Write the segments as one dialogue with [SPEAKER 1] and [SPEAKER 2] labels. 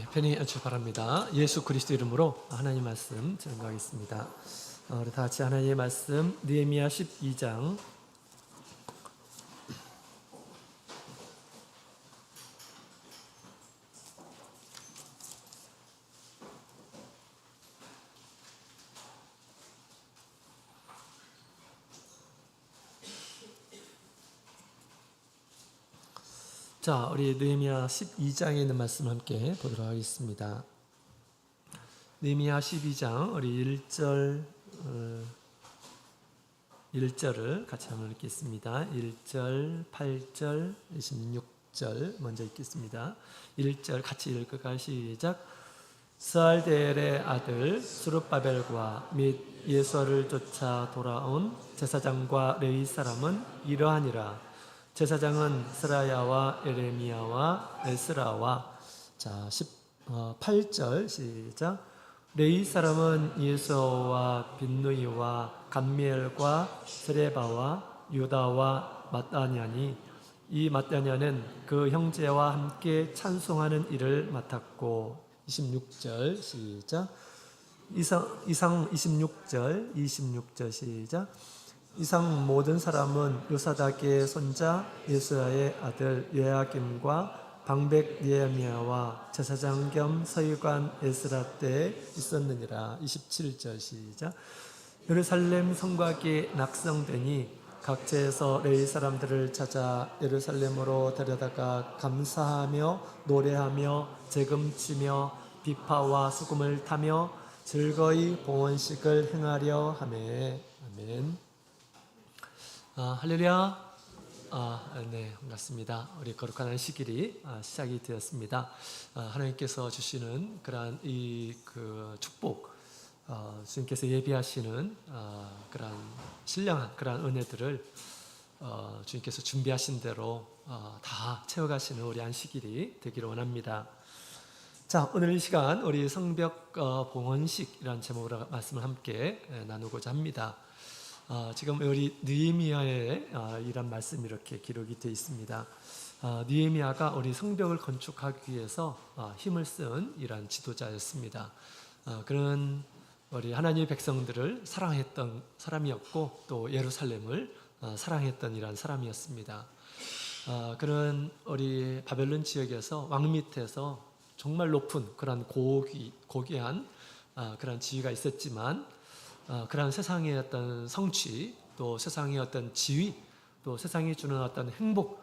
[SPEAKER 1] 편히 출발합니다. 예수 그리스도 이름으로 하나님 말씀 증거하겠습니다. 우리 다 같이 하나님의 말씀 느헤미야 12장 자, 우리 느헤미야 12장에 있는 말씀 함께 보도록 하겠습니다. 느헤미야 12장 우리 1절을 같이 한번 읽겠습니다. 1절, 8절, 16절 먼저 읽겠습니다. 1절 같이 읽을까요? 시작. 스알데엘의 아들 스룹바벨과 및 예수를 쫓아 돌아온 제사장과 레위 사람은 이러하니라. 제사장은 스라야와 에레미야와 에스라와 8절 시작. 레위 사람은 예수와 빈누이와 감미엘과 스레바와 유다와 mat다냐니 이 mat다냐는 그 형제와 함께 찬송하는 일을 맡았고 26절 시작. 이상 26절 시작. 이상 모든 사람은 요사닥의 손자 예수야의 아들 요야김과 방백 느헤미야와 제사장 겸 서기관 에스라 때에 있었느니라. 27절 시작. 예루살렘 성곽이 낙성되니 각지에서 레위 사람들을 찾아 예루살렘으로 데려다가 감사하며 노래하며 재금치며 비파와 수금을 타며 즐거이 봉헌식을 행하려 하매. 아멘. 할렐루야. 네, 반갑습니다. 우리 거룩한 안식일이 시작이 되었습니다. 하나님께서 주시는 그러한 그 축복, 주님께서 예비하시는 그러한 신령한 그러한 은혜들을 주님께서 준비하신 대로 다 채워가시는 우리 안식일이 되기를 원합니다. 자, 오늘 이 시간 우리 성벽 봉헌식이라는 제목으로 말씀을 함께 나누고자 합니다. 지금 우리 느헤미야의 이런 말씀이 이렇게 기록이 되어 있습니다. 느헤미야가 우리 성벽을 건축하기 위해서 힘을 쓴 이런 지도자였습니다. 그런 우리 하나님의 백성들을 사랑했던 사람이었고 또 예루살렘을 사랑했던 이런 사람이었습니다. 그런 우리 바벨론 지역에서 왕 밑에서 정말 높은 그런 고귀한 그런 지위가 있었지만 그런 세상의 어떤 성취, 또 세상의 어떤 지위, 또 세상이 주는 어떤 행복,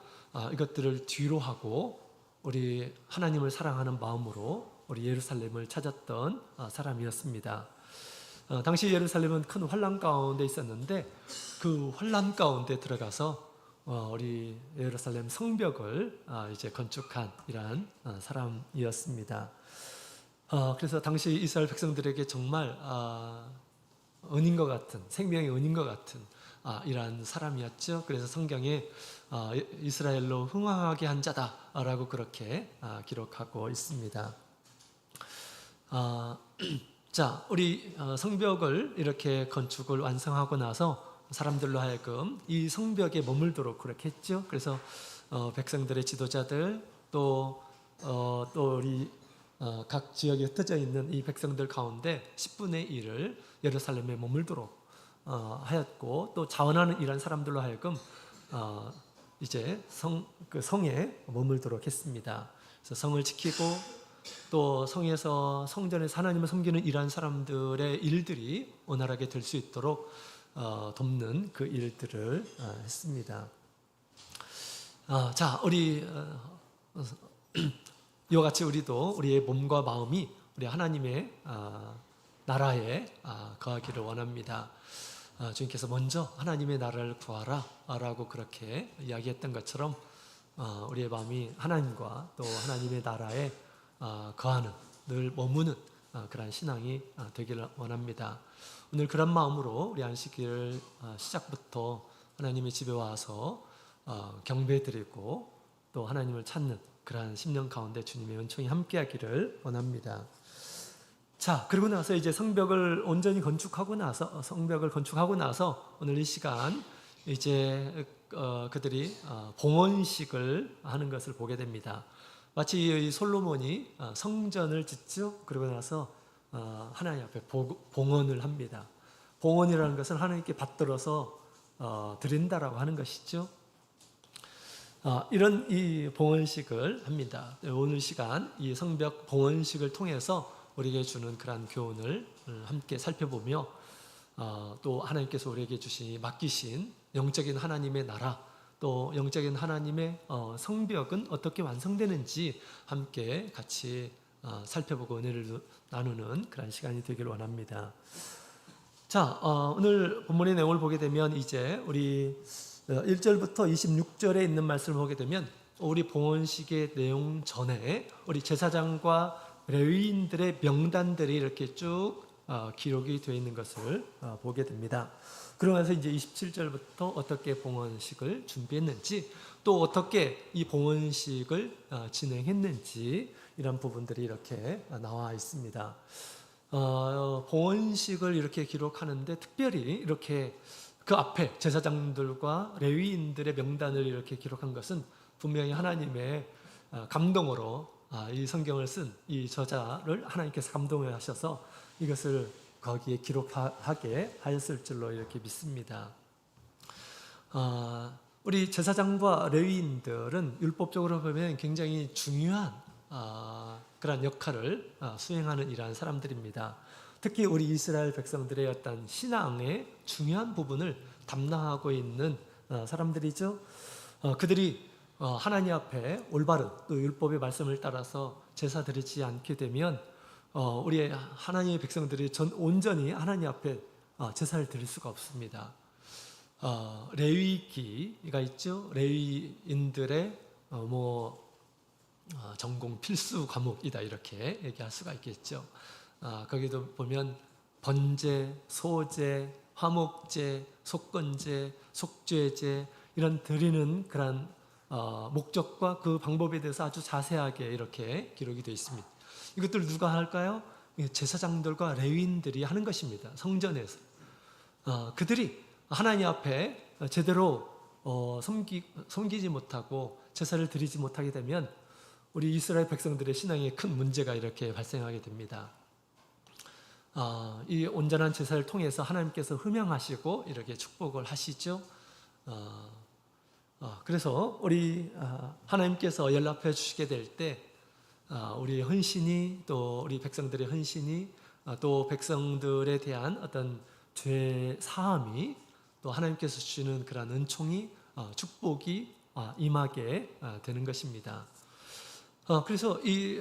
[SPEAKER 1] 이것들을 뒤로 하고 우리 하나님을 사랑하는 마음으로 우리 예루살렘을 찾았던 사람이었습니다. 당시 예루살렘은 큰 환란 가운데 있었는데 그 환란 가운데 들어가서 우리 예루살렘 성벽을 이제 건축한 이러한 사람이었습니다. 그래서 당시 이스라엘 백성들에게 정말 은인과 같은, 생명의 은인과 같은 이러한 사람이었죠. 그래서 성경에 이스라엘로 흥왕하게 한 자다라고 그렇게 기록하고 있습니다. 자, 우리 성벽을 이렇게 건축을 완성하고 나서 사람들로 하여금 이 성벽에 머물도록 그렇게 했죠. 그래서 백성들의 지도자들 또 우리 각 지역에 흩어져 있는 이 백성들 가운데 10분의 1을 예루살렘에 머물도록 하였고 또 자원하는 이런 사람들로 하여금 이제 그 성에 머물도록 했습니다. 그래서 성을 지키고 또 성에서 성전에서 하나님을 섬기는 이러한 사람들의 일들이 원활하게 될 수 있도록 돕는 그 일들을 했습니다. 자, 우리 이와 같이 우리도 우리의 몸과 마음이 우리 하나님의 나라에 거하기를 원합니다. 주님께서 먼저 하나님의 나라를 구하라 라고 그렇게 이야기했던 것처럼 우리의 마음이 하나님과 또 하나님의 나라에 거하는, 늘 머무는 그런 신앙이 되기를 원합니다. 오늘 그런 마음으로 우리 안식일 시작부터 하나님의 집에 와서 경배드리고 또 하나님을 찾는 그러한 10년 가운데 주님의 은총이 함께하기를 원합니다. 자, 그리고 나서 이제 성벽을 온전히 건축하고 나서 오늘 이 시간 이제 그들이 봉헌식을 하는 것을 보게 됩니다. 마치 이 솔로몬이 성전을 짓죠. 그러고 나서 하나님 앞에 봉헌을 합니다. 봉헌이라는 것은 하나님께 받들어서 드린다라고 하는 것이죠. 이런 이 봉헌식을 합니다. 오늘 시간 이 성벽 봉헌식을 통해서 우리에게 주는 그러한 교훈을 함께 살펴보며 또 하나님께서 우리에게 맡기신 영적인 하나님의 나라, 또 영적인 하나님의 성벽은 어떻게 완성되는지 함께 같이 살펴보고 은혜를 나누는 그런 시간이 되기를 원합니다. 자, 오늘 본문의 내용을 보게 되면 이제 우리 1절부터 26절에 있는 말씀을 보게 되면 우리 봉헌식의 내용 전에 우리 제사장과 레위인들의 명단들이 이렇게 쭉 기록이 되어 있는 것을 보게 됩니다. 그러면서 이제 27절부터 어떻게 봉헌식을 준비했는지, 또 어떻게 이 봉헌식을 진행했는지, 이런 부분들이 이렇게 나와 있습니다. 봉헌식을 이렇게 기록하는데 특별히 이렇게 그 앞에 제사장들과 레위인들의 명단을 이렇게 기록한 것은 분명히 하나님의 감동으로 이 성경을 쓴 이 저자를 하나님께서 감동을 하셔서 이것을 거기에 기록하게 하였을 줄로 이렇게 믿습니다. 우리 제사장과 레위인들은 율법적으로 보면 굉장히 중요한 그런 역할을 수행하는 이러한 사람들입니다. 특히 우리 이스라엘 백성들의 어떤 신앙의 중요한 부분을 담당하고 있는 사람들이죠. 그들이 하나님 앞에 올바른 또 율법의 말씀을 따라서 제사 드리지 않게 되면 우리 하나님의 백성들이 온전히 하나님 앞에 제사를 드릴 수가 없습니다. 레위기가 있죠. 레위인들의 전공 필수 과목이다 이렇게 얘기할 수가 있겠죠. 거기도 보면 번제, 소제, 화목제, 속건제, 속죄제 이런 드리는 그런 목적과 그 방법에 대해서 아주 자세하게 이렇게 기록이 되어 있습니다. 이것들 누가 할까요? 제사장들과 레위인들이 하는 것입니다. 성전에서 그들이 하나님 앞에 제대로 섬기지 못하고 제사를 드리지 못하게 되면 우리 이스라엘 백성들의 신앙에 큰 문제가 이렇게 발생하게 됩니다. 이 온전한 제사를 통해서 하나님께서 흠양하시고 이렇게 축복을 하시죠. 그래서 우리 하나님께서 연락해 주시게 될 때 우리 헌신이, 또 우리 백성들의 헌신이, 또 백성들에 대한 어떤 죄 사함이, 또 하나님께서 주시는 그런 은총이, 축복이 임하게 되는 것입니다. 그래서 이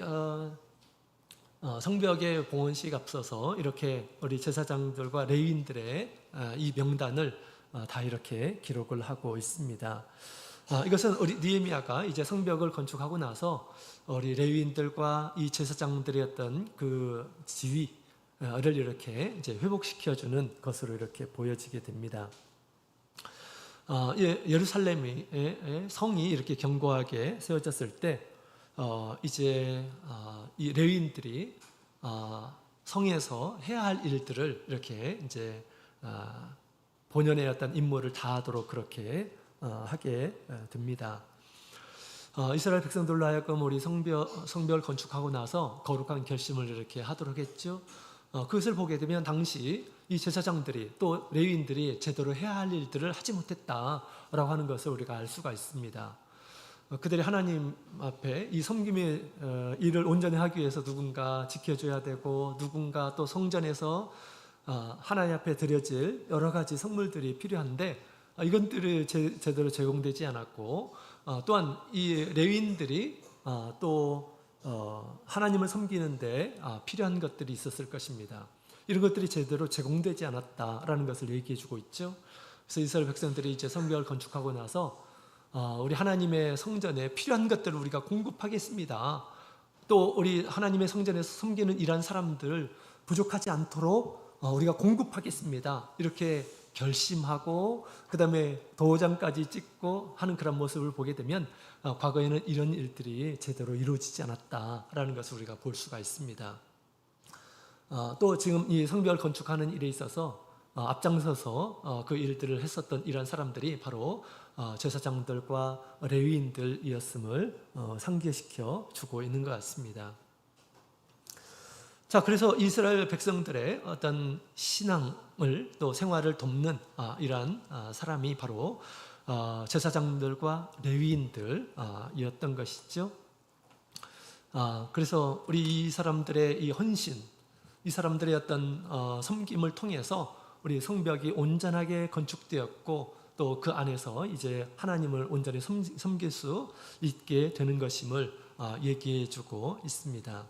[SPEAKER 1] 성벽의 봉헌식 앞서서 이렇게 우리 제사장들과 레위인들의 이 명단을 다 이렇게 기록을 하고 있습니다. 이것은 우리 느헤미야가 이제 성벽을 건축하고 나서 우리 레위인들과 이 제사장들의 어떤 그 지위를 이렇게 이제 회복시켜주는 것으로 이렇게 보여지게 됩니다. 예루살렘의 성이 이렇게 견고하게 세워졌을 때 이제 이 레위인들이 성에서 해야 할 일들을 이렇게 이제 본연의 어떤 임무를 다하도록 그렇게 하게 됩니다. 이스라엘 백성들로 하여금 우리 성벽을 건축하고 나서 거룩한 결심을 이렇게 하도록 했죠. 그것을 보게 되면 당시 이 제사장들이 또 레위인들이 제대로 해야 할 일들을 하지 못했다라고 하는 것을 우리가 알 수가 있습니다. 그들이 하나님 앞에 이 섬김의 일을 온전히 하기 위해서 누군가 지켜줘야 되고, 누군가 또 성전에서 하나님 앞에 드려질 여러 가지 선물들이 필요한데 이것들이 제대로 제공되지 않았고, 또한 이 레위인들이 또 하나님을 섬기는데 필요한 것들이 있었을 것입니다. 이런 것들이 제대로 제공되지 않았다라는 것을 얘기해 주고 있죠. 그래서 이스라엘 백성들이 이제 성벽을 건축하고 나서 우리 하나님의 성전에 필요한 것들을 우리가 공급하겠습니다. 또 우리 하나님의 성전에서 섬기는 이러한 사람들 부족하지 않도록 우리가 공급하겠습니다. 이렇게 결심하고 그 다음에 도장까지 찍고 하는 그런 모습을 보게 되면 과거에는 이런 일들이 제대로 이루어지지 않았다라는 것을 우리가 볼 수가 있습니다. 또 지금 이 성벽을 건축하는 일에 있어서 앞장서서 그 일들을 했었던 이런 사람들이 바로 제사장들과 레위인들이었음을 상기시켜 주고 있는 것 같습니다. 자, 그래서 이스라엘 백성들의 어떤 신앙을 또 생활을 돕는 이러한 사람이 바로 제사장들과 레위인들이었던 것이죠. 그래서 우리 이 사람들의 이 헌신, 이 사람들의 어떤 섬김을 통해서 우리 성벽이 온전하게 건축되었고 또 그 안에서 이제 하나님을 온전히 섬길 수 있게 되는 것임을 얘기해 주고 있습니다.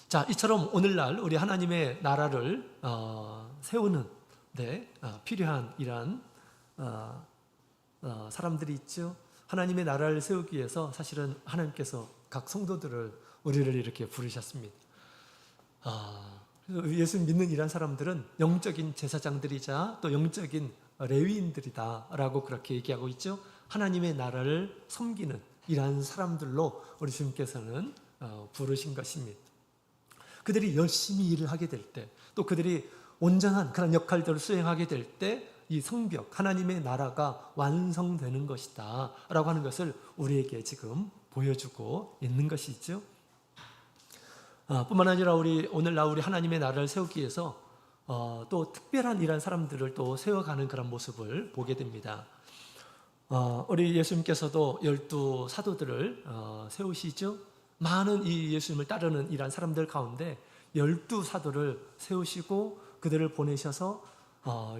[SPEAKER 1] 자, 이처럼 오늘날 우리 하나님의 나라를 세우는 데 필요한 이러한 사람들이 있죠. 하나님의 나라를 세우기 위해서 사실은 하나님께서 각 성도들을 우리를 이렇게 부르셨습니다. 그래서 예수 믿는 이런 사람들은 영적인 제사장들이자 또 영적인 레위인들이다라고 그렇게 얘기하고 있죠. 하나님의 나라를 섬기는 이러한 사람들로 우리 주님께서는 부르신 것입니다. 그들이 열심히 일을 하게 될 때, 또 그들이 온전한 그런 역할들을 수행하게 될 때 이 성벽, 하나님의 나라가 완성되는 것이다 라고 하는 것을 우리에게 지금 보여주고 있는 것이죠. 뿐만 아니라 오늘날 우리 하나님의 나라를 세우기 위해서 또 특별한 이런 사람들을 또 세워가는 그런 모습을 보게 됩니다. 우리 예수님께서도 12 사도들을 세우시죠. 많은 이 예수님을 따르는 이런 사람들 가운데 12 사도를 세우시고 그들을 보내셔서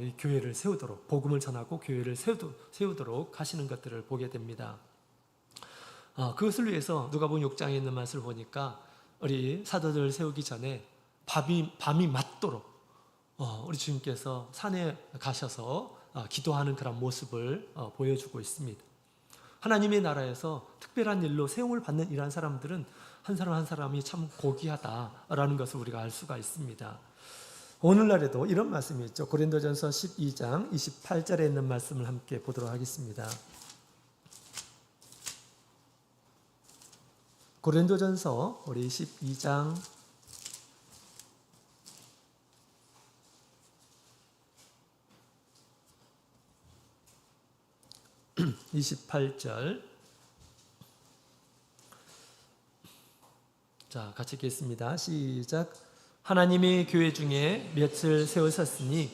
[SPEAKER 1] 이 교회를 세우도록, 복음을 전하고 교회를 세우도록 하시는 것들을 보게 됩니다. 그것을 위해서 누가복음 6장에 있는 말씀을 보니까 우리 사도들을 세우기 전에 밤이 맞도록 우리 주님께서 산에 가셔서 기도하는 그런 모습을 보여주고 있습니다. 하나님의 나라에서 특별한 일로 세움을 받는 이러한 사람들은 한 사람 한 사람이 참 고귀하다라는 것을 우리가 알 수가 있습니다. 오늘날에도 이런 말씀이 있죠. 고린도전서 12장 28절에 있는 말씀을 함께 보도록 하겠습니다. 고린도전서 우리 12장 28절. 자, 같이 읽겠습니다. 시작. 하나님이 교회 중에 몇을 세우셨으니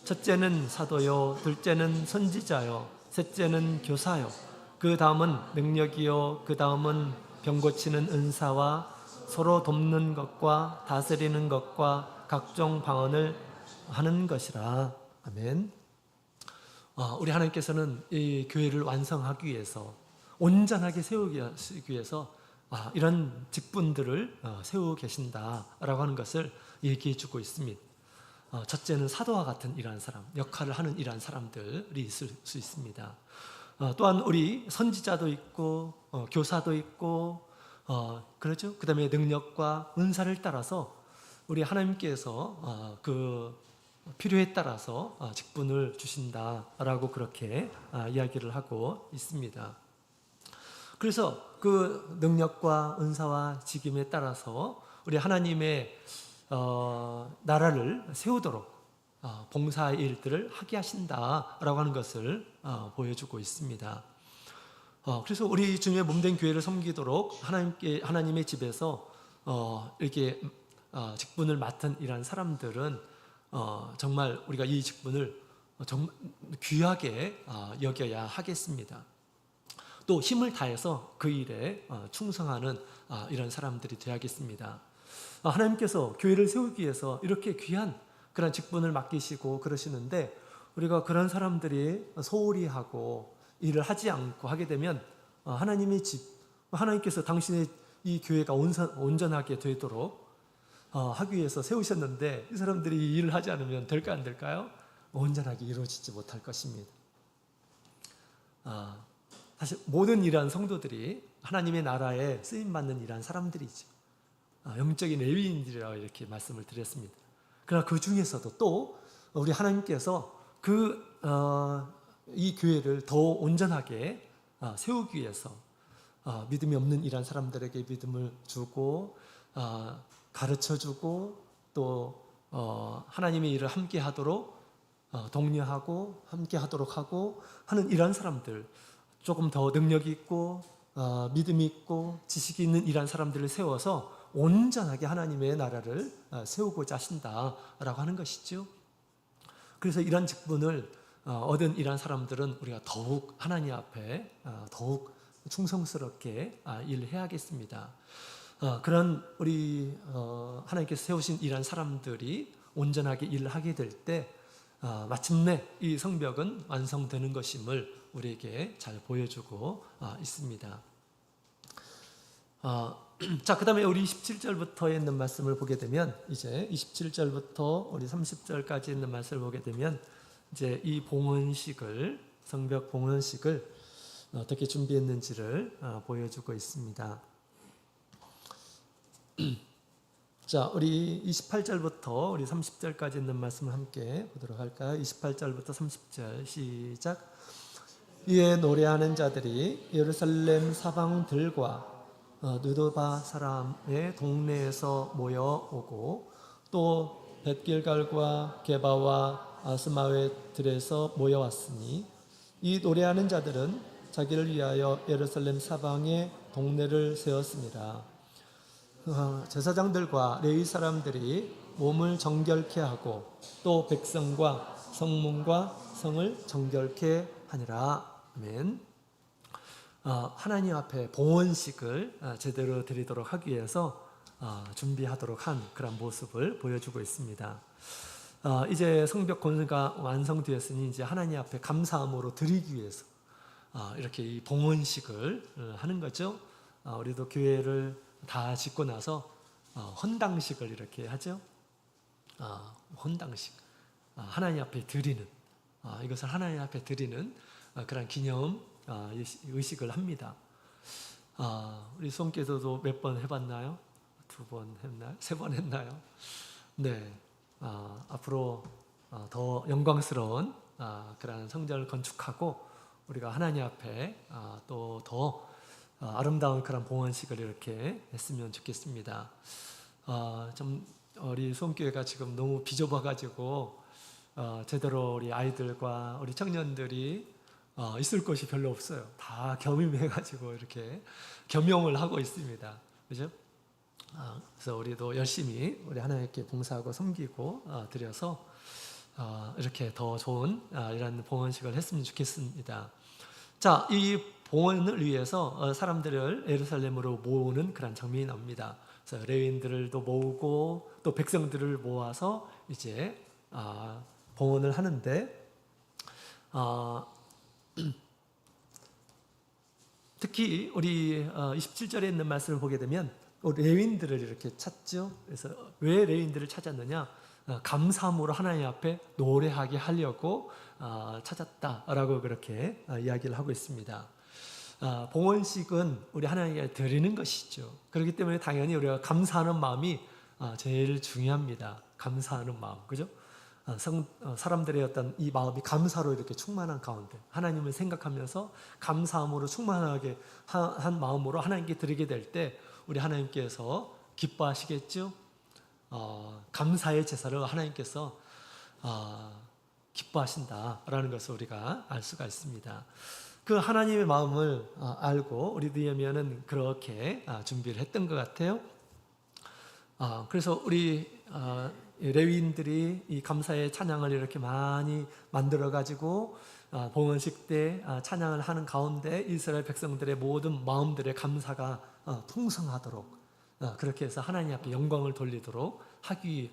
[SPEAKER 1] 첫째는 사도요, 둘째는 선지자요, 셋째는 교사요, 그 다음은 능력이요, 그 다음은 병 고치는 은사와 서로 돕는 것과 다스리는 것과 각종 방언을 하는 것이라. 아멘. 우리 하나님께서는 이 교회를 완성하기 위해서, 온전하게 세우기 위해서 이런 직분들을 세우고 계신다라고 하는 것을 얘기해 주고 있습니다. 첫째는 사도와 같은 이러한 사람, 역할을 하는 이러한 사람들이 있을 수 있습니다. 또한 우리 선지자도 있고 교사도 있고 그렇죠? 그 다음에 능력과 은사를 따라서 우리 하나님께서 그 필요에 따라서 직분을 주신다라고 그렇게 이야기를 하고 있습니다. 그래서 그 능력과 은사와 직임에 따라서 우리 하나님의 나라를 세우도록 봉사의 일들을 하게 하신다라고 하는 것을 보여주고 있습니다. 그래서 우리 주님의 몸된 교회를 섬기도록 하나님의 집에서 이렇게 직분을 맡은 이러한 사람들은 정말 우리가 이 직분을 정말 귀하게 여겨야 하겠습니다. 또 힘을 다해서 그 일에 충성하는 이런 사람들이 되어야겠습니다. 하나님께서 교회를 세우기 위해서 이렇게 귀한 그런 직분을 맡기시고 그러시는데 우리가 그런 사람들이 소홀히 하고 일을 하지 않고 하게 되면 하나님의 집, 하나님께서 당신의 이 교회가 온전하게 되도록 하기 위해서 세우셨는데 이 사람들이 일을 하지 않으면 될까 안 될까요? 온전하게 이루어지지 못할 것입니다. 사실 모든 이러한 성도들이 하나님의 나라에 쓰임받는 이러한 사람들이죠. 영적인 레위인들이라고 이렇게 말씀을 드렸습니다. 그러나 그 중에서도 또 우리 하나님께서 이 교회를 더 온전하게 세우기 위해서 믿음이 없는 이러한 사람들에게 믿음을 주고 가르쳐주고 또 하나님의 일을 함께 하도록 독려하고 함께 하도록 하고 하는 이런 사람들, 조금 더 능력이 있고 믿음이 있고 지식이 있는 이런 사람들을 세워서 온전하게 하나님의 나라를 세우고자 하신다라고 하는 것이죠. 그래서 이런 직분을 얻은 이런 사람들은 우리가 더욱 하나님 앞에 더욱 충성스럽게 일해야겠습니다. 그런 우리 하나님께서 세우신 이런 사람들이 온전하게 일을 하게 될 때 마침내 이 성벽은 완성되는 것임을 우리에게 잘 보여주고 있습니다. 자, 그 다음에 우리 27절부터에 있는 말씀을 보게 되면, 이제 27절부터 우리 30절까지 있는 말씀을 보게 되면, 이제 이 봉헌식을, 성벽 봉헌식을 어떻게 준비했는지를 보여주고 있습니다. 자, 우리 28절부터 우리 30절까지 있는 말씀을 함께 보도록 할까요? 28절부터 30절 시작. 이에 노래하는 자들이 예루살렘 사방들과 느도바 사람의 동네에서 모여오고 또 벳길갈과 게바와 아스마웨 들에서 모여왔으니 이 노래하는 자들은 자기를 위하여 예루살렘 사방에 동네를 세웠습니다. 제사장들과 레위 사람들이 몸을 정결케 하고 또 백성과 성문과 성을 정결케 하니라. 아멘. 하나님 앞에 봉헌식을 제대로 드리도록 하기 위해서 준비하도록 한 그런 모습을 보여주고 있습니다. 이제 성벽 건설가 완성되었으니 이제 하나님 앞에 감사함으로 드리기 위해서 이렇게 이 봉헌식을 하는 거죠. 우리도 교회를 다 짓고 나서 헌당식을 이렇게 하죠. 헌당식, 하나님 앞에 드리는, 이것을 하나님 앞에 드리는 그런 기념 의식을 합니다. 우리 수험께서도 몇 번 해봤나요? 2번 했나요? 3번 했나요? 네. 앞으로 더 영광스러운 그런 성전을 건축하고 우리가 하나님 앞에 또 더 아름다운 그런 봉헌식을 이렇게 했으면 좋겠습니다. 좀 우리 수험교회가 지금 너무 비좁아가지고 제대로 우리 아이들과 우리 청년들이 있을 곳이 별로 없어요. 다 겸임해가지고 이렇게 겸용을 하고 있습니다. 그죠? 그래서 우리도 열심히 우리 하나님께 봉사하고 섬기고 드려서 이렇게 더 좋은 이런 봉헌식을 했으면 좋겠습니다. 자, 이 봉헌을 위해서 사람들을 예루살렘으로 모으는 그런 장면이 나옵니다. 그래서 레위인들도 모으고 또 백성들을 모아서 이제 봉헌을 하는데 특히 우리 27절에 있는 말씀을 보게 되면 레위인들을 이렇게 찾죠. 그래서 왜 레위인들을 찾았느냐? 감사함으로 하나님 앞에 노래하게 하려고 찾았다라고 그렇게 이야기를 하고 있습니다. 봉헌식은 우리 하나님께 드리는 것이죠. 그렇기 때문에 당연히 우리가 감사하는 마음이 제일 중요합니다. 감사하는 마음, 그죠? 사람들의 어떤 이 마음이 감사로 이렇게 충만한 가운데 하나님을 생각하면서 감사함으로 충만하게 한 마음으로 하나님께 드리게 될 때 우리 하나님께서 기뻐하시겠죠? 감사의 제사를 하나님께서 기뻐하신다라는 것을 우리가 알 수가 있습니다. 그 하나님의 마음을 알고 우리 느헤미야는 그렇게 준비를 했던 것 같아요. 그래서 우리 레위인들이 이 감사의 찬양을 이렇게 많이 만들어 가지고 봉헌식 때 찬양을 하는 가운데 이스라엘 백성들의 모든 마음들의 감사가 풍성하도록 그렇게 해서 하나님 앞에 영광을 돌리도록 하기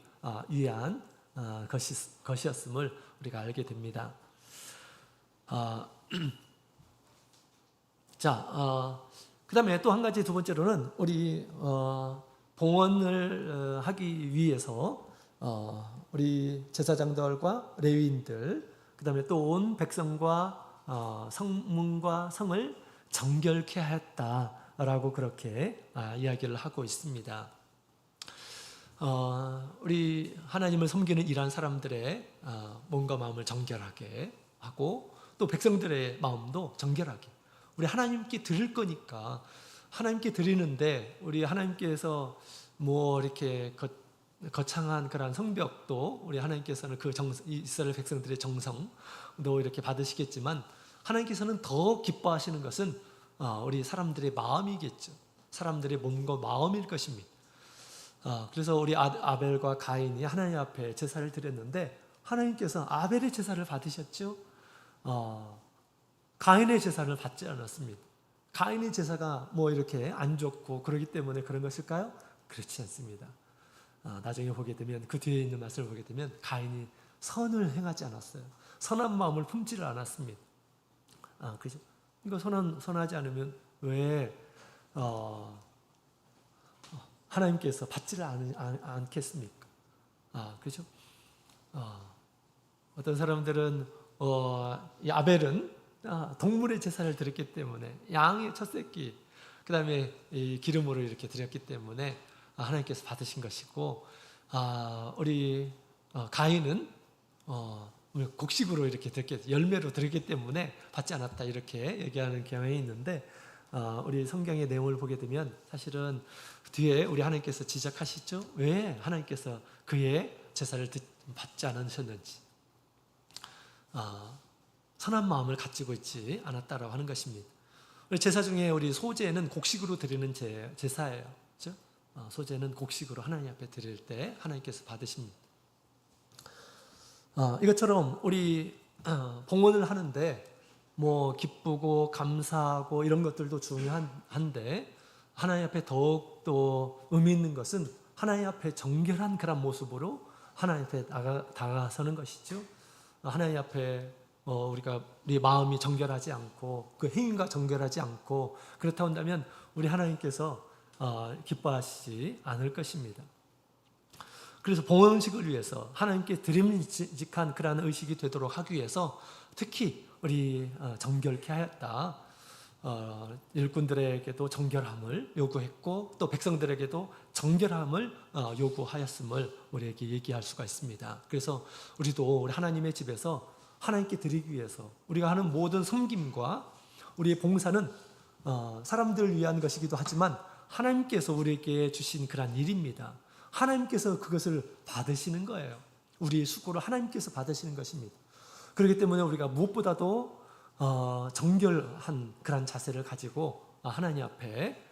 [SPEAKER 1] 위한 것이었음을 우리가 알게 됩니다. 자, 그 다음에 또 한 가지 두 번째로는 우리 봉헌을 하기 위해서 우리 제사장들과 레위인들 그 다음에 또 온 백성과 성문과 성을 정결케 하였다라고 그렇게 이야기를 하고 있습니다. 우리 하나님을 섬기는 이러한 사람들의 몸과 마음을 정결하게 하고 또 백성들의 마음도 정결하게 우리 하나님께 드릴 거니까 하나님께 드리는데 우리 하나님께서 뭐 이렇게 거창한 그런 성벽도 우리 하나님께서는 그 이스라엘 백성들의 정성도 이렇게 받으시겠지만 하나님께서는 더 기뻐하시는 것은 우리 사람들의 마음이겠죠. 사람들의 몸과 마음일 것입니다. 그래서 우리 아벨과 가인이 하나님 앞에 제사를 드렸는데 하나님께서 아벨의 제사를 받으셨죠. 가인의 제사를 받지 않았습니다. 가인의 제사가 뭐 이렇게 안 좋고 그러기 때문에 그런 것일까요? 그렇지 않습니다. 나중에 보게 되면 그 뒤에 있는 말씀을 보게 되면 가인이 선을 행하지 않았어요. 선한 마음을 품지를 않았습니다. 그죠? 이거 선하지 않으면 왜 하나님께서 받지를 않겠습니까? 그죠? 어떤 사람들은 이 아벨은 동물의 제사를 드렸기 때문에 양의 첫 새끼, 그 다음에 기름으로 이렇게 드렸기 때문에 하나님께서 받으신 것이고, 우리 가인은 곡식으로 이렇게 드렸기, 열매로 드렸기 때문에 받지 않았다 이렇게 얘기하는 경향이 있는데, 우리 성경의 내용을 보게 되면 사실은 뒤에 우리 하나님께서 지적하시죠. 왜 하나님께서 그의 제사를 받지 않으셨는지, 선한 마음을 가지고 있지 않았다라고 하는 것입니다. 우리 제사 중에 우리 소제는 곡식으로 드리는 제사예요. 그렇죠? 소제는 곡식으로 하나님 앞에 드릴 때 하나님께서 받으십니다. 이것처럼 우리 봉헌을 하는데 뭐 기쁘고 감사하고 이런 것들도 중요한데 하나님 앞에 더욱더 의미 있는 것은 하나님 앞에 정결한 그런 모습으로 하나님 앞에 다가서는 것이죠. 하나님 앞에 우리 마음이 정결하지 않고 그 행위가 정결하지 않고 그렇다 한다면 우리 하나님께서 기뻐하시지 않을 것입니다. 그래서 봉헌식을 위해서 하나님께 드림직한 그러한 의식이 되도록 하기 위해서 특히 우리 정결케 하였다. 일꾼들에게도 정결함을 요구했고 또 백성들에게도 정결함을 요구하였음을 우리에게 얘기할 수가 있습니다. 그래서 우리도 우리 하나님의 집에서 하나님께 드리기 위해서 우리가 하는 모든 섬김과 우리의 봉사는 사람들을 위한 것이기도 하지만 하나님께서 우리에게 주신 그런 일입니다. 하나님께서 그것을 받으시는 거예요. 우리의 수고를 하나님께서 받으시는 것입니다. 그렇기 때문에 우리가 무엇보다도 정결한 그런 자세를 가지고 하나님 앞에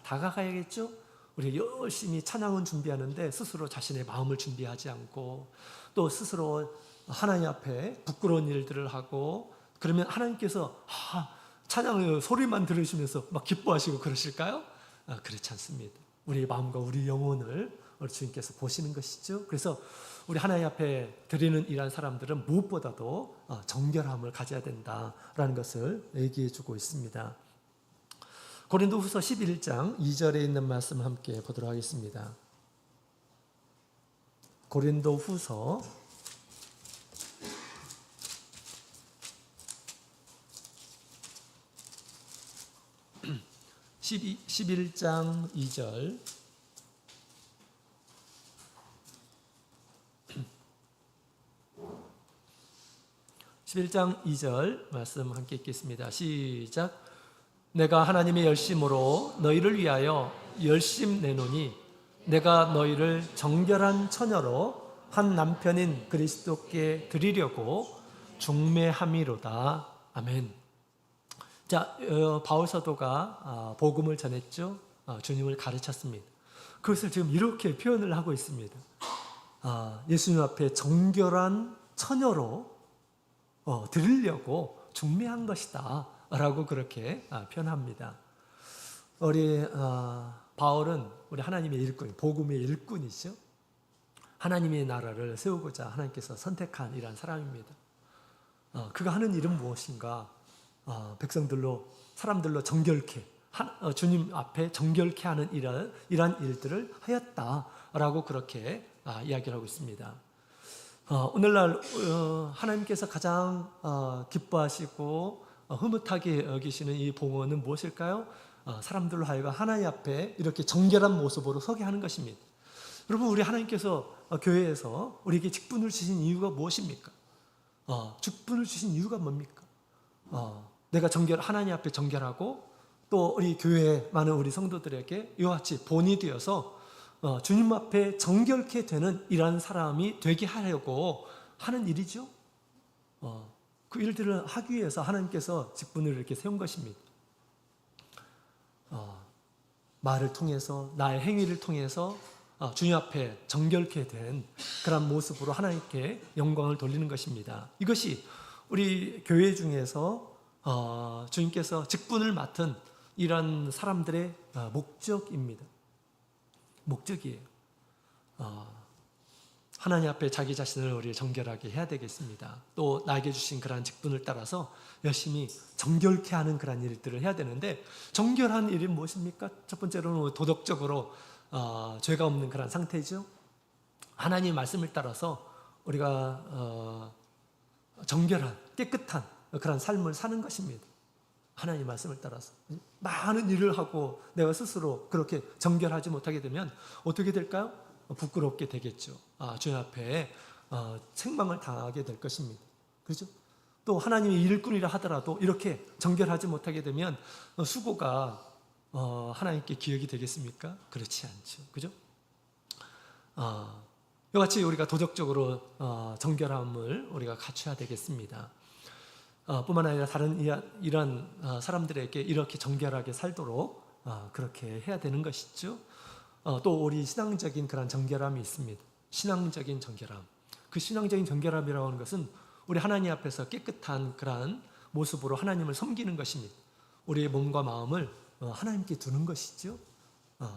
[SPEAKER 1] 다가가야겠죠. 우리 열심히 찬양은 준비하는데 스스로 자신의 마음을 준비하지 않고 또 스스로 하나님 앞에 부끄러운 일들을 하고 그러면 하나님께서 찬양의 소리만 들으시면서 막 기뻐하시고 그러실까요? 그렇지 않습니다. 우리 마음과 우리 영혼을 우리 주님께서 보시는 것이죠. 그래서 우리 하나님 앞에 드리는 이러한 사람들은 무엇보다도 정결함을 가져야 된다라는 것을 얘기해 주고 있습니다. 고린도후서 11장 2절에 있는 말씀 함께 보도록 하겠습니다. 고린도후서 11장 2절. (11장 2절) 말씀 함께 읽겠습니다. 시작. 내가 하나님의 열심으로 너희를 위하여 열심 내노니 내가 너희를 정결한 처녀로 한 남편인 그리스도께 드리려고 중매함이로다. 아멘. 자, 바울 사도가 복음을 전했죠. 주님을 가르쳤습니다. 그것을 지금 이렇게 표현을 하고 있습니다. 예수님 앞에 정결한 처녀로 드리려고 중매한 것이다 라고 그렇게 표현합니다. 우리 바울은 우리 하나님의 일꾼, 복음의 일꾼이죠. 하나님의 나라를 세우고자 하나님께서 선택한 이러한 사람입니다. 그가 하는 일은 무엇인가? 사람들로 정결케, 주님 앞에 정결케 하는 이러한 일들을 하였다라고 그렇게 이야기를 하고 있습니다. 오늘날 하나님께서 가장 기뻐하시고 흐뭇하게 여기시는 이 봉헌은 무엇일까요? 사람들로 하여금 하나님 앞에 이렇게 정결한 모습으로 서게 하는 것입니다. 여러분, 우리 하나님께서 교회에서 우리에게 직분을 주신 이유가 무엇입니까? 직분을 주신 이유가 뭡니까? 내가 하나님 앞에 정결하고 또 우리 교회에 많은 우리 성도들에게 이와 같이 본이 되어서 주님 앞에 정결케 되는 이러한 사람이 되게 하려고 하는 일이죠. 그 일들을 하기 위해서 하나님께서 직분을 이렇게 세운 것입니다. 말을 통해서, 나의 행위를 통해서 주님 앞에 정결케 된 그런 모습으로 하나님께 영광을 돌리는 것입니다. 이것이 우리 교회 중에서 주님께서 직분을 맡은 이런 사람들의 목적입니다. 목적이에요. 하나님 앞에 자기 자신을 우리 정결하게 해야 되겠습니다. 또 나에게 주신 그러한 직분을 따라서 열심히 정결케 하는 그런 일들을 해야 되는데, 정결한 일이 무엇입니까? 첫 번째로는 도덕적으로 죄가 없는 그런 상태죠. 하나님 말씀을 따라서 우리가 정결한, 깨끗한 그런 삶을 사는 것입니다. 하나님 말씀을 따라서 많은 일을 하고 내가 스스로 그렇게 정결하지 못하게 되면 어떻게 될까요? 부끄럽게 되겠죠. 주님 앞에 책망을 당하게 될 것입니다. 그렇죠? 또 하나님의 일꾼이라 하더라도 이렇게 정결하지 못하게 되면 수고가 하나님께 기억이 되겠습니까? 그렇지 않죠. 그죠? 이와 같이 우리가 도덕적으로 정결함을 우리가 갖춰야 되겠습니다. 뿐만 아니라 다른 이런 사람들에게 이렇게 정결하게 살도록 그렇게 해야 되는 것이죠. 또 우리 신앙적인 그런 정결함이 있습니다. 신앙적인 정결함. 그 신앙적인 정결함이라고 하는 것은 우리 하나님 앞에서 깨끗한 그러한 모습으로 하나님을 섬기는 것입니다. 우리의 몸과 마음을 하나님께 두는 것이죠.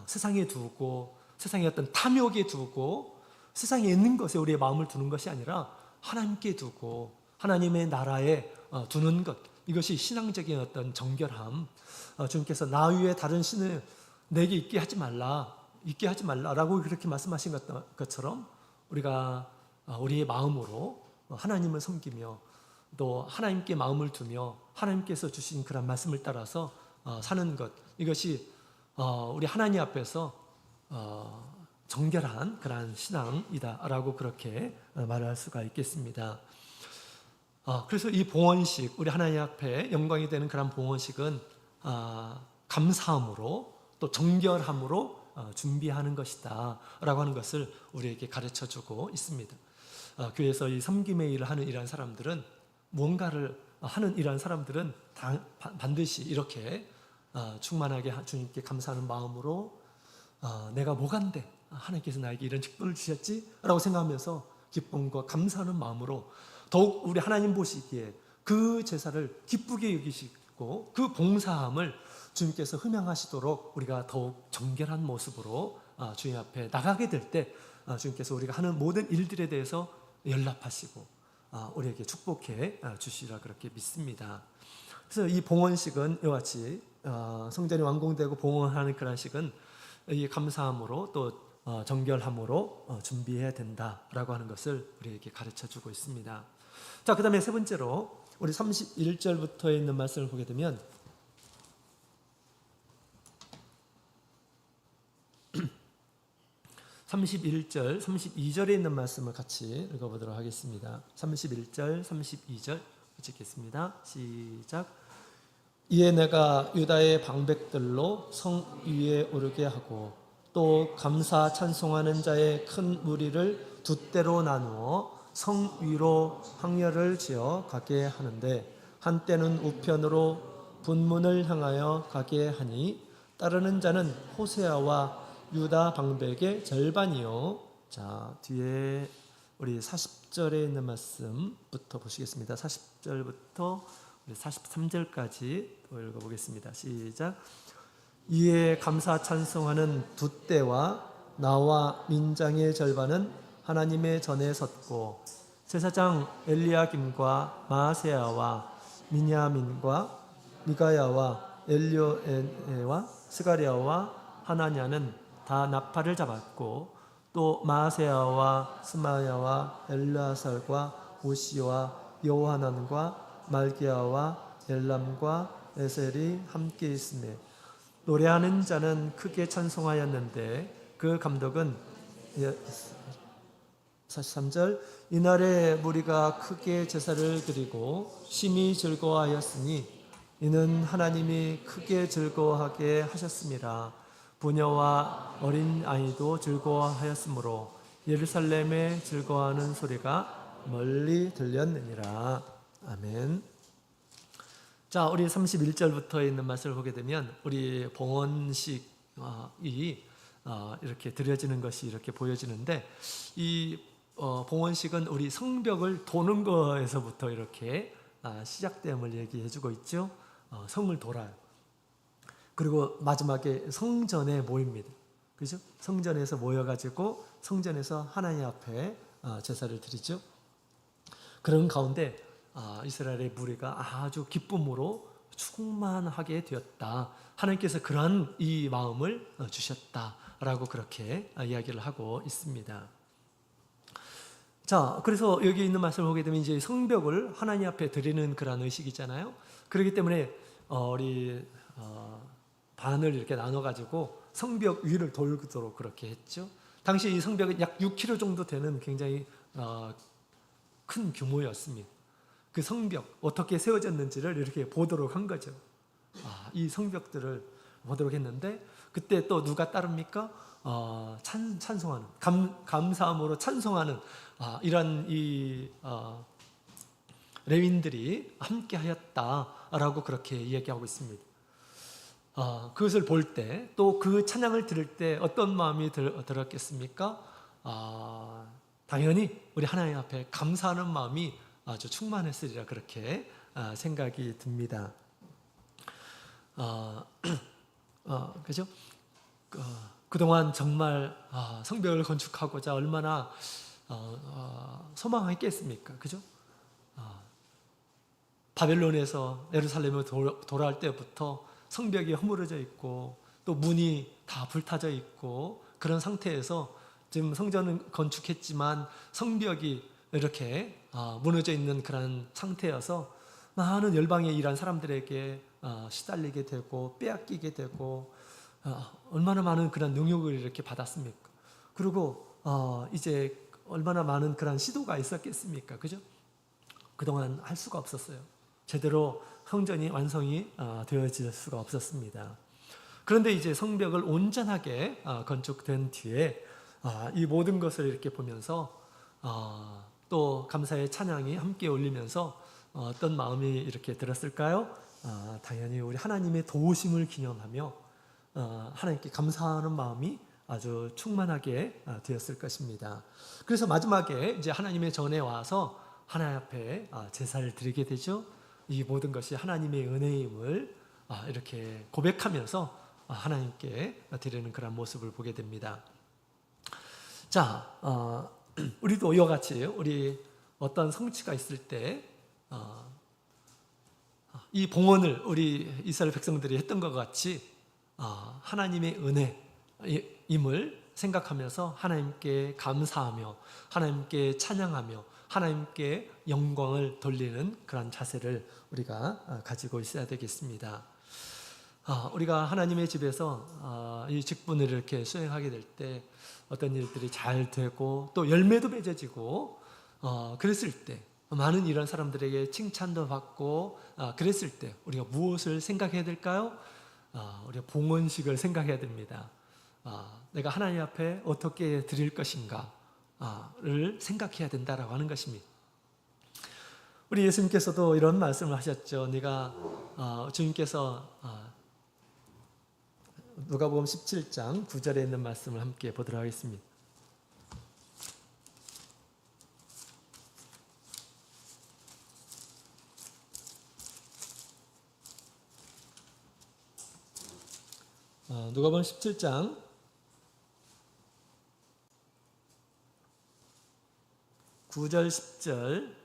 [SPEAKER 1] 세상에 두고, 세상의 어떤 탐욕에 두고, 세상에 있는 것에 우리의 마음을 두는 것이 아니라 하나님께 두고 하나님의 나라에 두는 것, 이것이 신앙적인 어떤 정결함. 주님께서 나 위에 다른 신을 내게 있게 하지 말라라고 그렇게 말씀하신 것처럼 우리가 우리의 마음으로 하나님을 섬기며 또 하나님께 마음을 두며 하나님께서 주신 그런 말씀을 따라서 사는 것, 이것이 우리 하나님 앞에서 정결한 그러한 신앙이다라고 그렇게 말할 수가 있겠습니다. 그래서 이 봉헌식, 우리 하나님 앞에 영광이 되는 그런 봉헌식은 감사함으로 또 정결함으로 준비하는 것이다 라고 하는 것을 우리에게 가르쳐주고 있습니다. 교회에서 이 섬김의 일을 하는 이러한 사람들은, 무언가를 하는 이러한 사람들은 반드시 이렇게 충만하게 주님께 감사하는 마음으로 내가 뭐간데 하나님께서 나에게 이런 직분을 주셨지? 라고 생각하면서 기쁨과 감사하는 마음으로 더욱 우리 하나님 보시기에 그 제사를 기쁘게 여기시고 그 봉사함을 주님께서 흠양하시도록 우리가 더욱 정결한 모습으로 주님 앞에 나가게 될 때 주님께서 우리가 하는 모든 일들에 대해서 연락하시고 우리에게 축복해 주시리라 그렇게 믿습니다. 그래서 이 봉헌식은 이와 같이 성전이 완공되고 봉헌하는 그런 식은 이 감사함으로 또 정결함으로 준비해야 된다라고 하는 것을 우리에게 가르쳐주고 있습니다. 자, 그 다음에 세 번째로 우리 31절부터 있는 말씀을 보게 되면 31절, 32절에 있는 말씀을 같이 읽어보도록 하겠습니다. 31절, 32절 같이 읽겠습니다. 시작. 이에 내가 유다의 방백들로 성 위에 오르게 하고 또 감사 찬송하는 자의 큰 무리를 두 때로 나누어 성 위로 항렬을 지어 가게 하는데, 한때는 우편으로 분문을 향하여 가게 하니 따르는 자는 호세아와 유다 방백의 절반이요. 자, 뒤에 우리 40절에 있는 말씀부터 보시겠습니다. 40절부터 우리 43절까지 읽어보겠습니다. 시작. 이에 감사 찬송하는 두 때와 나와 민장의 절반은 하나님의 전에 섰고, 제사장 엘리야김과 마세야와 미냐민과 미가야와 엘료에와 스가랴와 하나냐는 다 나팔을 잡았고, 또 마세야와 스마야와 엘라살과 오시와 요하난과 말기야와 엘람과 에셀이 함께 있으며, 노래하는 자는 크게 찬송하였는데 그 감독은 43절 이날에 무리가 크게 제사를 드리고 심히 즐거워하였으니 이는 하나님이 크게 즐거워하게 하셨습니다. 부녀와 어린 아이도 즐거워하였으므로 예루살렘에 즐거워하는 소리가 멀리 들렸느니라. 아멘. 자, 우리 31절부터 있는 말씀을 보게 되면 우리 봉헌식이 이렇게 드려지는 것이 이렇게 보여지는데, 이 봉헌식은 우리 성벽을 도는 거에서부터 이렇게 시작됨을 얘기해 주고 있죠. 성을 돌아요. 그리고 마지막에 성전에 모입니다. 그죠? 성전에서 모여가지고 성전에서 하나님 앞에 제사를 드리죠. 그런 가운데 이스라엘의 무리가 아주 기쁨으로 충만하게 되었다. 하나님께서 그러한 이 마음을 주셨다라고 그렇게 이야기를 하고 있습니다. 자, 그래서 여기 있는 말씀을 보게 되면 이제 성벽을 하나님 앞에 드리는 그런 의식이잖아요. 그렇기 때문에 우리 반을 이렇게 나눠가지고 성벽 위를 돌도록 그렇게 했죠. 당시 이 성벽은 약 6km 정도 되는 굉장히 큰 규모였습니다. 그 성벽 어떻게 세워졌는지를 이렇게 보도록 한 거죠. 이 성벽들을 보도록 했는데, 그때 또 누가 따릅니까? 찬송하는, 감사함으로 찬송하는 이런 이 레위인들이 함께 하였다라고 그렇게 이야기하고 있습니다. 그것을 볼 때, 또 그 찬양을 들을 때 어떤 마음이 들었겠습니까? 당연히 우리 하나님 앞에 감사하는 마음이 아주 충만했으리라 그렇게 생각이 듭니다. 그죠? 그동안 정말 성벽을 건축하고자 얼마나 소망했겠습니까? 그죠? 바벨론에서 예루살렘을 돌아올 때부터 성벽이 허물어져 있고 또 문이 다 불타져 있고 그런 상태에서 지금 성전은 건축했지만 성벽이 이렇게 무너져 있는 그런 상태여서 많은 열방에 일한 사람들에게 시달리게 되고 빼앗기게 되고 얼마나 많은 그런 능욕을 이렇게 받았습니까? 그리고 이제 얼마나 많은 그런 시도가 있었겠습니까? 그죠? 그동안 할 수가 없었어요. 제대로 성전이 완성이 되어질 수가 없었습니다. 그런데 이제 성벽을 온전하게 건축된 뒤에 이 모든 것을 이렇게 보면서 또 감사의 찬양이 함께 울리면서 어떤 마음이 이렇게 들었을까요? 당연히 우리 하나님의 도우심을 기념하며 하나님께 감사하는 마음이 아주 충만하게 되었을 것입니다. 그래서 마지막에 이제 하나님의 전에 와서 하나님 앞에 제사를 드리게 되죠. 이 모든 것이 하나님의 은혜임을 이렇게 고백하면서 하나님께 드리는 그런 모습을 보게 됩니다. 자, 우리도 이와 같이 우리 어떤 성취가 있을 때 이 봉헌을 우리 이스라엘 백성들이 했던 것 같이 하나님의 은혜임을 생각하면서 하나님께 감사하며 하나님께 찬양하며 하나님께 영광을 돌리는 그런 자세를 우리가 가지고 있어야 되겠습니다. 우리가 하나님의 집에서 이 직분을 이렇게 수행하게 될 때 어떤 일들이 잘 되고 또 열매도 맺어지고 그랬을 때 많은 이런 사람들에게 칭찬도 받고 그랬을 때 우리가 무엇을 생각해야 될까요? 우리가 봉헌식을 생각해야 됩니다. 내가 하나님 앞에 어떻게 드릴 것인가를 생각해야 된다라고 하는 것입니다. 우리 예수님께서도 이런 말씀을 하셨죠. 주님께서 누가복음 17장 9절에 있는 말씀을 함께 보도록 하겠습니다. 누가복음 17장 9절 10절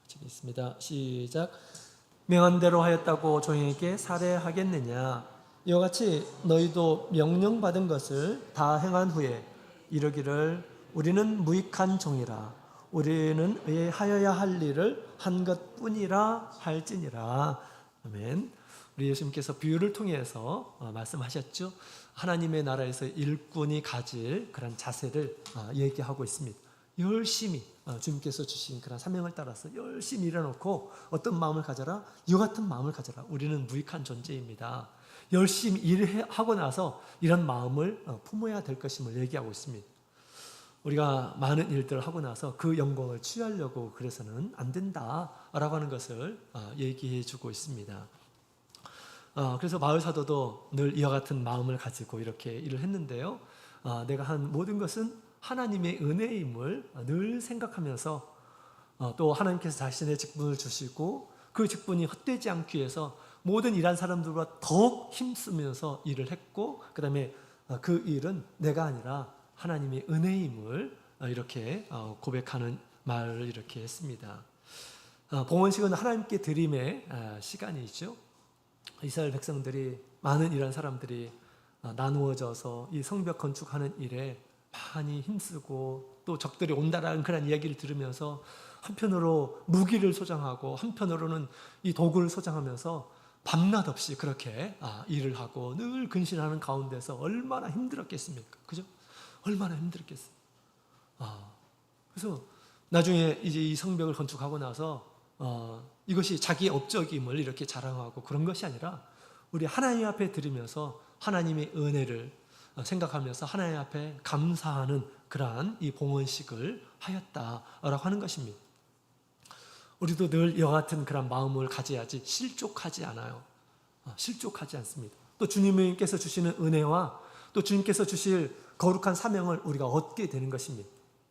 [SPEAKER 1] 저기 있습니다. 시작. 명한 대로 하였다고 종에게 살해하겠느냐? 이와 같이 너희도 명령받은 것을 다 행한 후에 이르기를 우리는 무익한 종이라 우리는 왜 하여야 할 일을 한 것뿐이라 할지니라. 아멘. 우리 예수님께서 비유를 통해서 말씀하셨죠. 하나님의 나라에서 일꾼이 가질 그런 자세를 얘기하고 있습니다. 열심히 주님께서 주신 그런 사명을 따라서 열심히 일해놓고 어떤 마음을 가져라? 이와 같은 마음을 가져라. 우리는 무익한 존재입니다. 열심히 일하고 나서 이런 마음을 품어야 될 것임을 얘기하고 있습니다. 우리가 많은 일들을 하고 나서 그 영광을 취하려고 그래서는 안 된다라고 하는 것을 얘기해 주고 있습니다. 그래서 바울 사도도 늘 이와 같은 마음을 가지고 이렇게 일을 했는데요. 내가 한 모든 것은 하나님의 은혜임을 늘 생각하면서 또 하나님께서 자신의 직분을 주시고 그 직분이 헛되지 않기 위해서 모든 일한 사람들보다 더욱 힘쓰면서 일을 했고, 그 다음에 그 일은 내가 아니라 하나님의 은혜임을 이렇게 고백하는 말을 이렇게 했습니다. 봉헌식은 하나님께 드림의 시간이죠. 이스라엘 백성들이, 많은 일한 사람들이 나누어져서 이 성벽 건축하는 일에 많이 힘쓰고 또 적들이 온다라는 그런 이야기를 들으면서 한편으로 무기를 소장하고 한편으로는 이 도구를 소장하면서 밤낮 없이 그렇게 일을 하고 늘 근신하는 가운데서 얼마나 힘들었겠습니까? 그죠? 얼마나 힘들었겠어요. 그래서 나중에 이제 이 성벽을 건축하고 나서 이것이 자기의 업적임을 이렇게 자랑하고 그런 것이 아니라 우리 하나님 앞에 드리면서 하나님의 은혜를 생각하면서 하나님 앞에 감사하는 그러한 이 봉헌식을 하였다라고 하는 것입니다. 우리도 늘 이와 같은 그런 마음을 가져야지 실족하지 않아요. 실족하지 않습니다. 또 주님께서 주시는 은혜와 또 주님께서 주실 거룩한 사명을 우리가 얻게 되는 것입니다.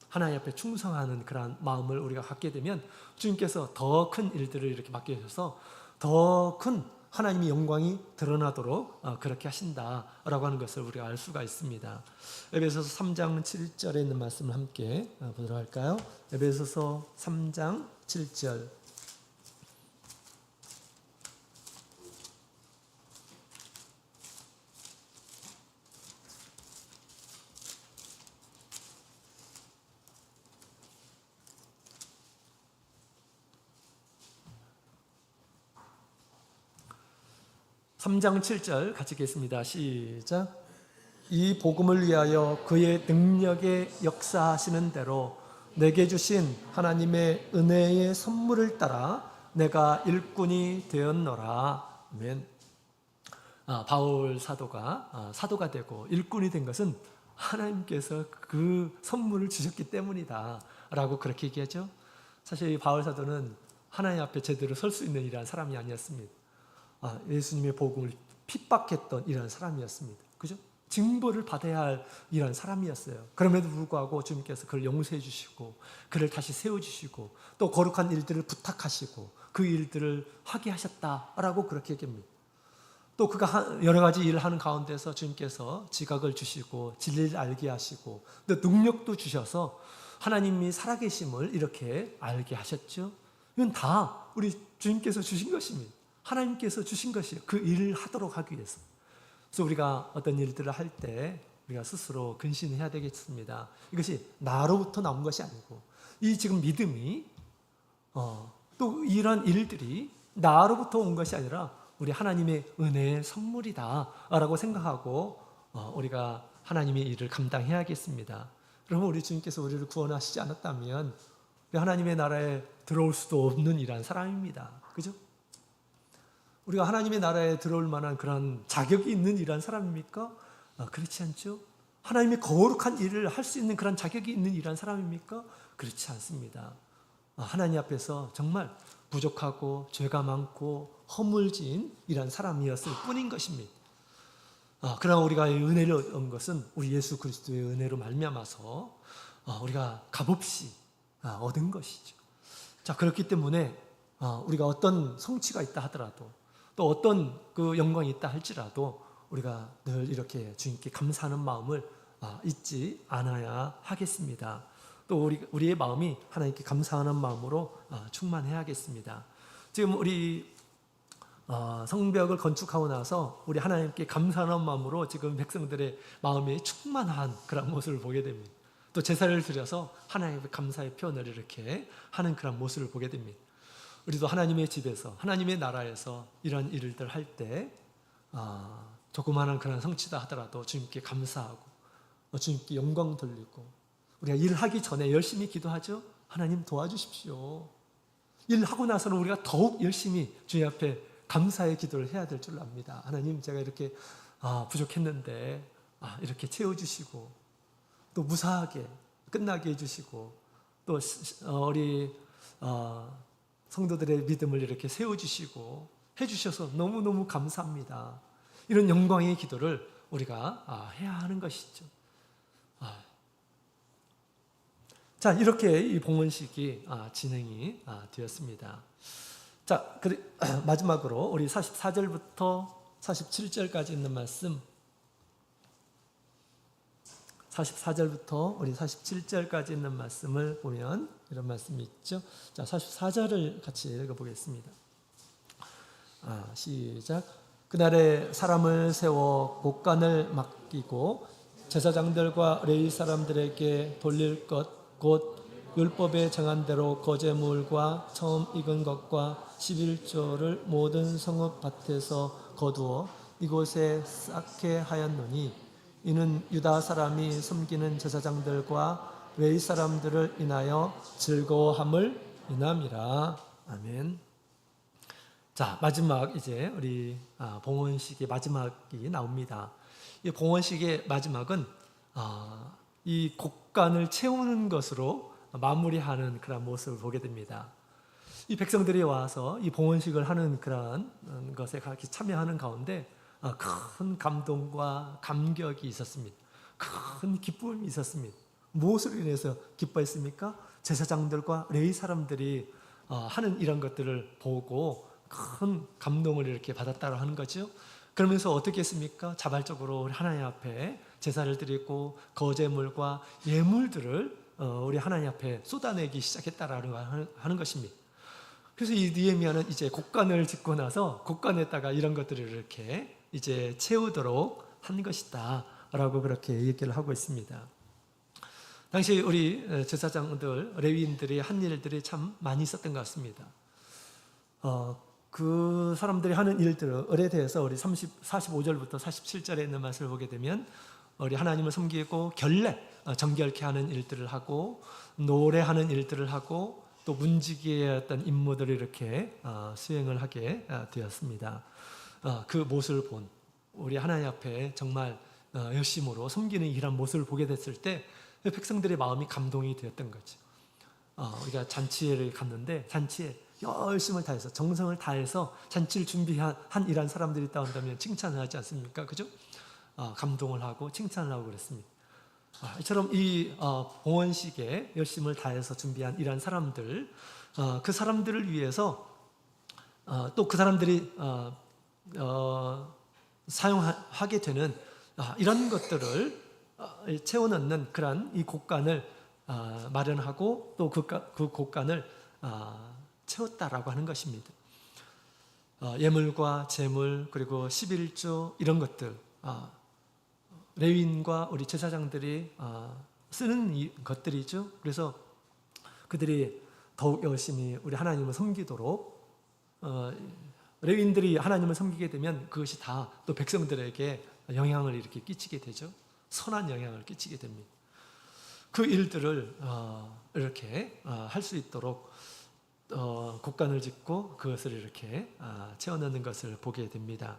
[SPEAKER 1] 하나님 앞에 충성하는 그런 마음을 우리가 갖게 되면 주님께서 더 큰 일들을 이렇게 맡겨주셔서 더 큰 하나님의 영광이 드러나도록 그렇게 하신다라고 하는 것을 우리가 알 수가 있습니다. 에베소서 3장 7절에 있는 말씀을 함께 보도록 할까요? 에베소서 3장 7절. 삼 장 7절 같이 읽겠습니다. 시작. 이 복음을 위하여 그의 능력에 역사하시는 대로 내게 주신 하나님의 은혜의 선물을 따라 내가 일꾼이 되었노라. 아멘. 바울 사도가 되고 일꾼이 된 것은 하나님께서 그 선물을 주셨기 때문이다 라고 그렇게 얘기하죠. 사실 이 바울 사도는 하나님 앞에 제대로 설 수 있는 이러한 사람이 아니었습니다. 예수님의 복음을 핍박했던 이런 사람이었습니다. 그죠? 징벌을 받아야 할 이런 사람이었어요. 그럼에도 불구하고 주님께서 그를 용서해 주시고 그를 다시 세워주시고 또 거룩한 일들을 부탁하시고 그 일들을 하게 하셨다라고 그렇게 얘기합니다. 또 그가 여러 가지 일을 하는 가운데서 주님께서 지각을 주시고 진리를 알게 하시고 또 능력도 주셔서 하나님이 살아계심을 이렇게 알게 하셨죠. 이건 다 우리 주님께서 주신 것입니다. 하나님께서 주신 것이에요. 그 일을 하도록 하기 위해서. 그래서 우리가 어떤 일들을 할 때 우리가 스스로 근신해야 되겠습니다. 이것이 나로부터 나온 것이 아니고 이 지금 믿음이 또 이런 일들이 나로부터 온 것이 아니라 우리 하나님의 은혜의 선물이다 라고 생각하고 우리가 하나님의 일을 감당해야겠습니다. 그러면 우리 주님께서 우리를 구원하시지 않았다면 하나님의 나라에 들어올 수도 없는 이러한 사람입니다. 그죠? 우리가 하나님의 나라에 들어올 만한 그런 자격이 있는 이러한 사람입니까? 그렇지 않죠. 하나님의 거룩한 일을 할 수 있는 그런 자격이 있는 이러한 사람입니까? 그렇지 않습니다. 하나님 앞에서 정말 부족하고 죄가 많고 허물진 이러한 사람이었을 뿐인 것입니다. 그러나 우리가 은혜를 얻은 것은 우리 예수 그리스도의 은혜로 말미암아서 우리가 값없이 얻은 것이죠. 자, 그렇기 때문에 우리가 어떤 성취가 있다 하더라도 또 어떤 그 영광이 있다 할지라도 우리가 늘 이렇게 주님께 감사하는 마음을 잊지 않아야 하겠습니다. 또 우리의 마음이 하나님께 감사하는 마음으로 충만해야겠습니다. 지금 우리 성벽을 건축하고 나서 우리 하나님께 감사하는 마음으로 지금 백성들의 마음이 충만한 그런 모습을 보게 됩니다. 또 제사를 드려서 하나님의 감사의 표현을 이렇게 하는 그런 모습을 보게 됩니다. 우리도 하나님의 집에서 하나님의 나라에서 이런 일들 할 때 조그마한 그런 성취다 하더라도 주님께 감사하고 주님께 영광 돌리고 우리가 일하기 전에 열심히 기도하죠. 하나님 도와주십시오. 일하고 나서는 우리가 더욱 열심히 주님 앞에 감사의 기도를 해야 될 줄 압니다. 하나님, 제가 이렇게 부족했는데 이렇게 채워주시고 또 무사하게 끝나게 해주시고 또 우리 성도들의 믿음을 이렇게 세워주시고 해주셔서 너무너무 감사합니다. 이런 영광의 기도를 우리가 해야 하는 것이죠. 자, 이렇게 이 봉헌식이 진행이 되었습니다. 자, 마지막으로 우리 44절부터 47절까지 있는 말씀, 44절부터 우리 47절까지 있는 말씀을 보면 이런 말씀이 있죠. 자, 44절을 같이 읽어보겠습니다. 시작. 그날에 사람을 세워 곡간을 맡기고 제사장들과 레위 사람들에게 돌릴 것 곧 율법에 정한 대로 거제물과 처음 익은 것과 11조를 모든 성읍밭에서 거두어 이곳에 쌓게 하였노니 이는 유다 사람이 섬기는 제사장들과 레위 사람들을 인하여 즐거워함을 인함이라. 아멘. 자, 마지막 이제 우리 봉헌식의 마지막이 나옵니다. 이 봉헌식의 마지막은 이 곡간을 채우는 것으로 마무리하는 그런 모습을 보게 됩니다. 이 백성들이 와서 이 봉헌식을 하는 그런 것에 같이 참여하는 가운데 큰 감동과 감격이 있었습니다. 큰 기쁨이 있었습니다. 무엇으로 인해서 기뻐했습니까? 제사장들과 레위 사람들이 하는 이런 것들을 보고 큰 감동을 이렇게 받았다고 하는 거죠. 그러면서 어떻게 했습니까? 자발적으로 우리 하나님 앞에 제사를 드리고 거제물과 예물들을 우리 하나님 앞에 쏟아내기 시작했다라는 하는 것입니다. 그래서 이 느헤미야는 이제 곡간을 짓고 나서 곡간에다가 이런 것들을 이렇게 이제 채우도록 한 것이다라고 그렇게 얘기를 하고 있습니다. 당시 우리 제사장들, 레위인들이 한 일들이 참 많이 있었던 것 같습니다. 그 사람들이 하는 일들에 대해서 우리 45절부터 47절에 있는 말씀을 보게 되면 우리 하나님을 섬기고 결례, 정결케 하는 일들을 하고 노래하는 일들을 하고 또 문지기의 어떤 임무들을 이렇게 수행을 하게 되었습니다. 그 모습을 본 우리 하나님 앞에 정말 열심으로 섬기는 이런 모습을 보게 됐을 때 백성들의 마음이 감동이 되었던 거죠. 우리가 잔치를 갔는데 잔치에 열심을 다해서 정성을 다해서 잔치를 준비한 이런 사람들이 있다 한다면 칭찬을 하지 않습니까? 그죠? 감동을 하고 칭찬을 하고 그랬습니다. 이처럼 이 봉헌식에 열심을 다해서 준비한 이런 사람들, 그 사람들을 위해서 또 그 사람들이 사용하게 되는 이런 것들을 채워넣는 그런 이 곡간을 마련하고 또 그 곡간을 채웠다라고 하는 것입니다. 예물과 제물 그리고 11조 이런 것들, 레위인과 우리 제사장들이 쓰는 것들이죠. 그래서 그들이 더욱 열심히 우리 하나님을 섬기도록 레위인들이 하나님을 섬기게 되면 그것이 다 또 백성들에게 영향을 이렇게 끼치게 되죠. 선한 영향을 끼치게 됩니다. 그 일들을 이렇게 할 수 있도록 곡간을 짓고 그것을 이렇게 채워넣는 것을 보게 됩니다.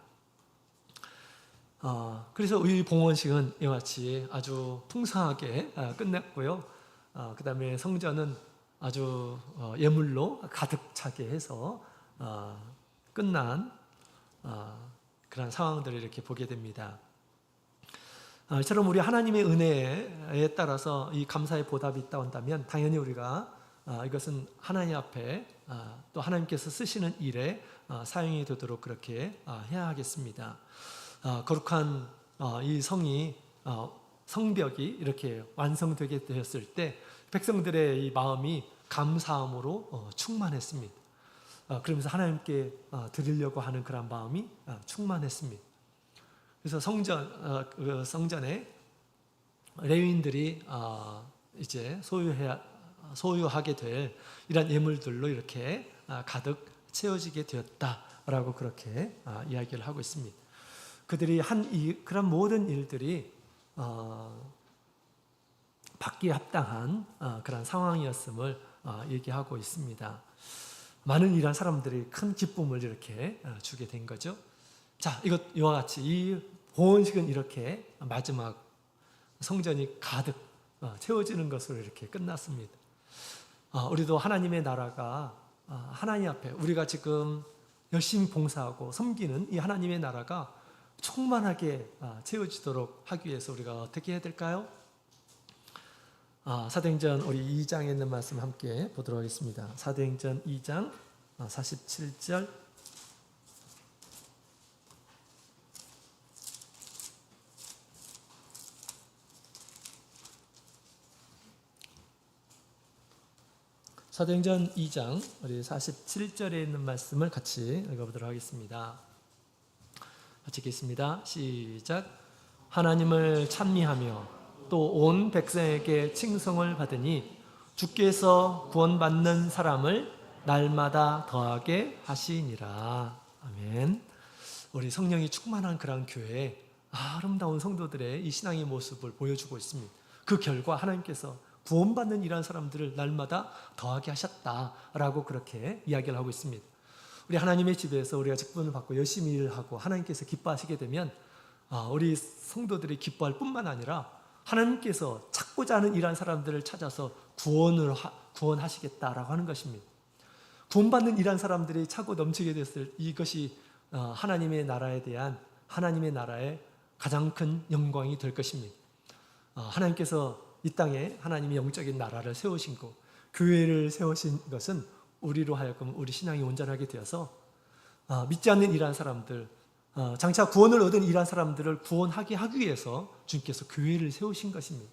[SPEAKER 1] 그래서 이 봉헌식은 이와 같이 아주 풍성하게 끝냈고요. 그 다음에 성전은 아주 예물로 가득 차게 해서 끝난 그런 상황들을 이렇게 보게 됩니다. 이처럼 우리 하나님의 은혜에 따라서 이 감사의 보답이 있다 한다면 당연히 우리가 이것은 하나님 앞에 또 하나님께서 쓰시는 일에 사용이 되도록 그렇게 해야 하겠습니다. 거룩한 이 성이 성벽이 이렇게 완성되게 되었을 때 백성들의 이 마음이 감사함으로 충만했습니다. 그러면서 하나님께 드리려고 하는 그런 마음이 충만했습니다. 그래서 성전에 레위인들이 이제 소유하게 될 이런 예물들로 이렇게 가득 채워지게 되었다라고 그렇게 이야기를 하고 있습니다. 그들이 한 그런 모든 일들이 받기에 합당한 그런 상황이었음을 얘기하고 있습니다. 많은 이란 사람들이 큰 기쁨을 이렇게 주게 된 거죠. 자, 이와 같이 이 봉헌식은 이렇게 마지막 성전이 가득 채워지는 것으로 이렇게 끝났습니다. 우리도 하나님의 나라가 하나님 앞에 우리가 지금 열심히 봉사하고 섬기는 이 하나님의 나라가 충만하게 채워지도록 하기 위해서 우리가 어떻게 해야 될까요? 사도행전 우리 2장에 있는 말씀 함께 보도록 하겠습니다. 사도행전 2장 47절 사도행전 2장 우리 47절에 있는 말씀을 같이 읽어보도록 하겠습니다. 같이 읽겠습니다. 시작. 하나님을 찬미하며 또 온 백성에게 칭송을 받으니 주께서 구원받는 사람을 날마다 더하게 하시니라. 아멘. 우리 성령이 충만한 그런 교회에 아름다운 성도들의 이 신앙의 모습을 보여주고 있습니다. 그 결과 하나님께서 구원받는 이러한 사람들을 날마다 더하게 하셨다라고 그렇게 이야기를 하고 있습니다. 우리 하나님의 집에서 우리가 직분을 받고 열심히 일하고 하나님께서 기뻐하시게 되면 우리 성도들이 기뻐할 뿐만 아니라 하나님께서 찾고자 하는 이러한 사람들을 찾아서 구원하시겠다라고 하는 것입니다. 구원받는 이러한 사람들이 차고 넘치게 됐을 이것이 하나님의 나라에 대한 하나님의 나라의 가장 큰 영광이 될 것입니다. 하나님께서 이 땅에 하나님이 영적인 나라를 세우신 것, 교회를 세우신 것은 우리로 하여금 우리 신앙이 온전하게 되어서 믿지 않는 이러한 사람들, 장차 구원을 얻은 이러한 사람들을 구원하게 하기 위해서 주님께서 교회를 세우신 것입니다.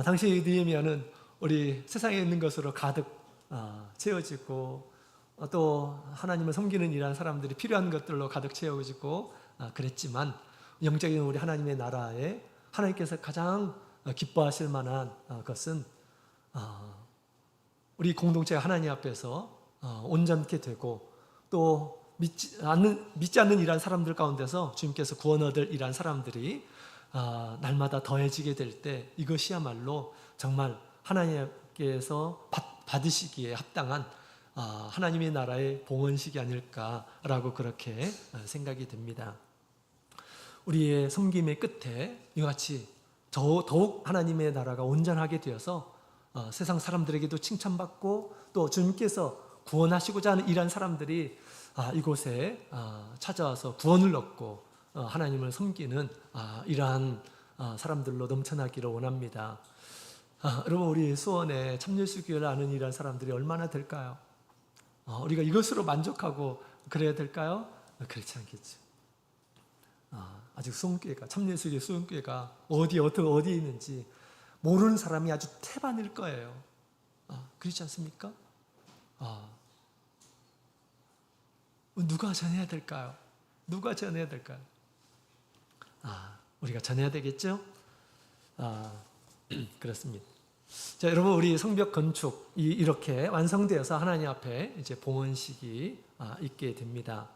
[SPEAKER 1] 당시 느헤미야는 우리 세상에 있는 것으로 가득 채워지고 또 하나님을 섬기는 이러한 사람들이 필요한 것들로 가득 채워지고 그랬지만 영적인 우리 하나님의 나라에 하나님께서 가장 기뻐하실 만한 것은 우리 공동체가 하나님 앞에서 온전케 되고 또 믿지 않는 이러한 사람들 가운데서 주님께서 구원 얻을 이러한 사람들이 날마다 더해지게 될 때 이것이야말로 정말 하나님께서 받으시기에 합당한 하나님의 나라의 봉헌식이 아닐까라고 그렇게 생각이 됩니다. 우리의 섬김의 끝에 이와 같이 더욱 하나님의 나라가 온전하게 되어서 세상 사람들에게도 칭찬받고 또 주님께서 구원하시고자 하는 이러한 사람들이 이곳에 찾아와서 구원을 얻고 하나님을 섬기는 이러한 사람들로 넘쳐나기를 원합니다. 여러분, 우리 수원에 참예수교회를 아는 이러한 사람들이 얼마나 될까요? 우리가 이것으로 만족하고 그래야 될까요? 그렇지 않겠죠. 아직 수원교회가 참예수교회 수원교회가 어디에 있는지 모르는 사람이 아주 태반일 거예요. 그렇지 않습니까? 누가 전해야 될까요? 누가 전해야 될까요? 우리가 전해야 되겠죠? 그렇습니다. 자, 여러분, 우리 성벽 건축이 이렇게 완성되어서 하나님 앞에 이제 봉헌식이 있게 됩니다.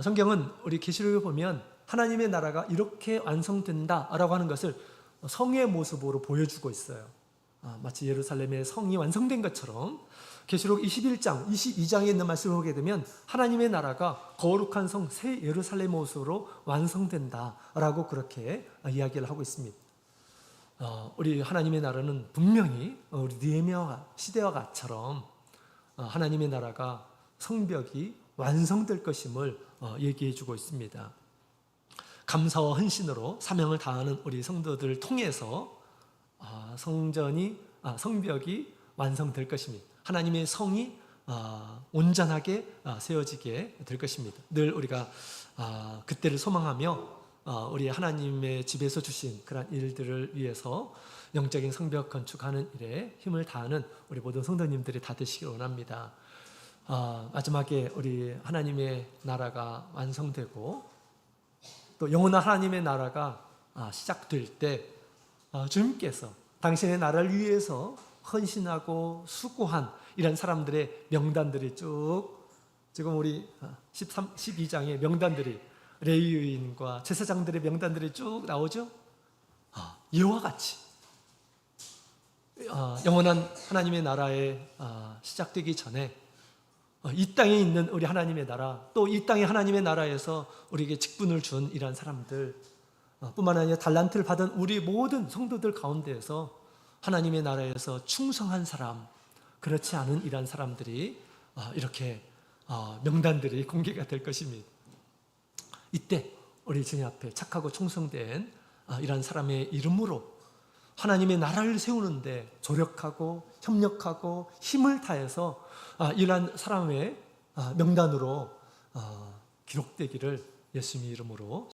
[SPEAKER 1] 성경은 우리 계시록에 보면 하나님의 나라가 이렇게 완성된다라고 하는 것을 성의 모습으로 보여주고 있어요. 마치 예루살렘의 성이 완성된 것처럼 계시록 21장, 22장에 있는 말씀을 보게 되면 하나님의 나라가 거룩한 성 새 예루살렘 모습으로 완성된다라고 그렇게 이야기를 하고 있습니다. 우리 하나님의 나라는 분명히 우리 느헤미야 시대와 같처럼 하나님의 나라가 성벽이 완성될 것임을 얘기해 주고 있습니다. 감사와 헌신으로 사명을 다하는 우리 성도들을 통해서 성벽이 완성될 것입니다. 하나님의 성이 온전하게 세워지게 될 것입니다. 늘 우리가 그때를 소망하며 우리 하나님의 집에서 주신 그런 일들을 위해서 영적인 성벽 건축하는 일에 힘을 다하는 우리 모든 성도님들이 다 되시길 원합니다. 마지막에 우리 하나님의 나라가 완성되고 또 영원한 하나님의 나라가 시작될 때 주님께서 당신의 나라를 위해서 헌신하고 수고한 이런 사람들의 명단들이 지금 우리 12장의 명단들이 레위인과 제사장들의 명단들이 쭉 나오죠. 이와 같이 영원한 하나님의 나라에 시작되기 전에 이 땅에 있는 우리 하나님의 나라, 또 이 땅의 하나님의 나라에서 우리에게 직분을 준 이러한 사람들 뿐만 아니라 달란트를 받은 우리 모든 성도들 가운데에서 하나님의 나라에서 충성한 사람, 그렇지 않은 이러한 사람들이 이렇게 명단들이 공개가 될 것입니다. 이때 우리 주님 앞에 착하고 충성된 이러한 사람의 이름으로 하나님의 나라를 세우는데 조력하고 협력하고 힘을 다해서 이러한 사람의 명단으로 기록되기를 예수님의 이름으로